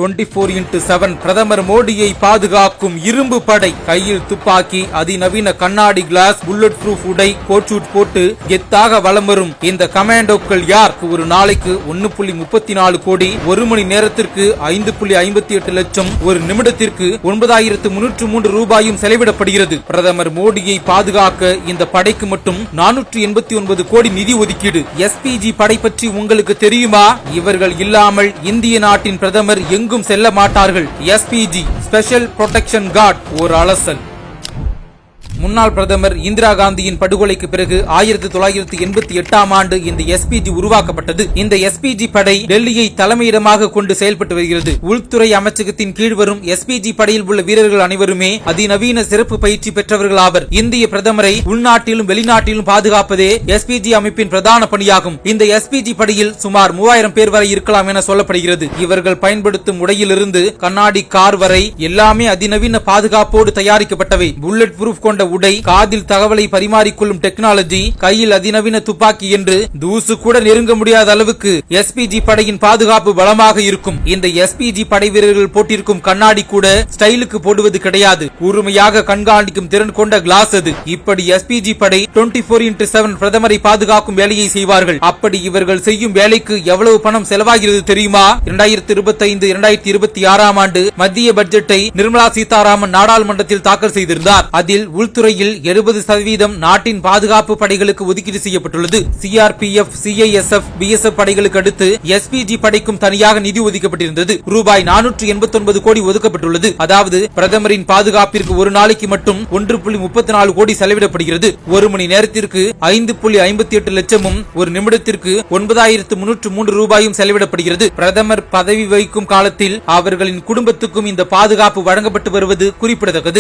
24x7 பிரதமர் மோடியை பாதுகாக்கும் இரும்பு படை. கையில் துப்பாக்கி, அதிநவீன கண்ணாடி கிளாஸ், புல்லட் ப்ரூஃப் உடை, கோட் ஷூட் போட்டு கெத்தாக வலம் வரும் இந்த கமாண்டோக்கள் யார்? ஒரு நாளைக்கு 1.34 கோடி, ஒரு மணி நேரத்திற்கு 5.58 லட்சம், ஒரு நிமிடத்திற்கு 9303 ரூபாயும் செலவிடப்படுகிறது. பிரதமர் மோடியை பாதுகாக்க இந்த படைக்கு மட்டும் 489 கோடி நிதி ஒதுக்கீடு. எஸ்பிஜி படை பற்றி உங்களுக்கு தெரியுமா? இவர்கள் இல்லாமல் இந்திய நாட்டின் பிரதமர் எங்கும் செல்ல மாட்டார்கள். எஸ்பிஜி ஸ்பெஷல் புரொடெக்ஷன் கார்டு ஒரு அலசல். முன்னாள் பிரதமர் இந்திரா காந்தியின் படுகொலைக்கு பிறகு 1988ஆம் ஆண்டு இந்த எஸ்பிஜி உருவாக்கப்பட்டது. இந்த எஸ்பிஜி படை டெல்லியை தலைமையிடமாக கொண்டு செயல்பட்டு வருகிறது. உள்துறை அமைச்சகத்தின் கீழ் வரும் எஸ்பிஜி படையில் உள்ள வீரர்கள் அனைவருமே அதிநவீன சிறப்பு பயிற்சி பெற்றவர்கள் ஆவர். இந்திய பிரதமரை உள்நாட்டிலும் வெளிநாட்டிலும் பாதுகாப்பதே எஸ்பிஜி அமைப்பின் பிரதான பணியாகும். இந்த எஸ்பிஜி படையில் சுமார் 3000 பேர் வரை இருக்கலாம் என சொல்லப்படுகிறது. இவர்கள் பயன்படுத்தும் உடையிலிருந்து கண்ணாடி கார் வரை எல்லாமே அதிநவீன பாதுகாப்போடு தயாரிக்கப்பட்டவை. புல்லட் ப்ரூஃப் கொண்ட உடை, காதில் தகவலை பரிமாறிக்கொள்ளும் டெக்னாலஜி, கையில் அதிநவீன துப்பாக்கி என்று தூசு கூட நெருங்க முடியாத அளவுக்கு எஸ்பிஜி படையின் பாதுகாப்பு பலமாக இருக்கும். இந்த எஸ்பிஜி படை வீரர்கள் போட்டிருக்கும் கண்ணாடி கூட ஸ்டைலுக்கு போடுவது கிடையாது. கூர்மையாக கண்காணிக்கும் திறன் கொண்ட கிளாஸ் அது. இப்படி எஸ்பிஜி படை 24x7 பிரதமரை பாதுகாக்கும் வேலையை செய்வார்கள். அப்படி இவர்கள் செய்யும் வேலைக்கு எவ்வளவு பணம் செலவாகிறது தெரியுமா? 2025-2026ஆம் ஆண்டு மத்திய பட்ஜெட்டை நிர்மலா சீதாராமன் நாடாளுமன்றத்தில் தாக்கல் செய்திருந்தார். அதில் உள்துறையில் 70% நாட்டின் பாதுகாப்பு படைகளுக்கு ஒதுக்கீடு செய்யப்பட்டுள்ளது. சிஆர்பிஎஃப், சிஐஎஸ்எஃப், பிஎஸ்எஃப் படைகளுக்கு அடுத்து எஸ்பிஜி படைக்கும் தனியாக நிதி ஒதுக்கப்பட்டிருந்தது. ரூபாய் 489 கோடி ஒதுக்கப்பட்டுள்ளது. அதாவது பிரதமரின் பாதுகாப்பிற்கு ஒரு நாளைக்கு மட்டும் 1.34 கோடி செலவிடப்படுகிறது. ஒரு மணி நேரத்திற்கு 5.58 லட்சமும், ஒரு நிமிடத்திற்கு 9303 ரூபாயும் செலவிடப்படுகிறது. பிரதமர் பதவி வகிக்கும் காலத்தில் அவர்களின் குடும்பத்துக்கும் இந்த பாதுகாப்பு வழங்கப்பட்டு வருவது குறிப்பிடத்தக்கது.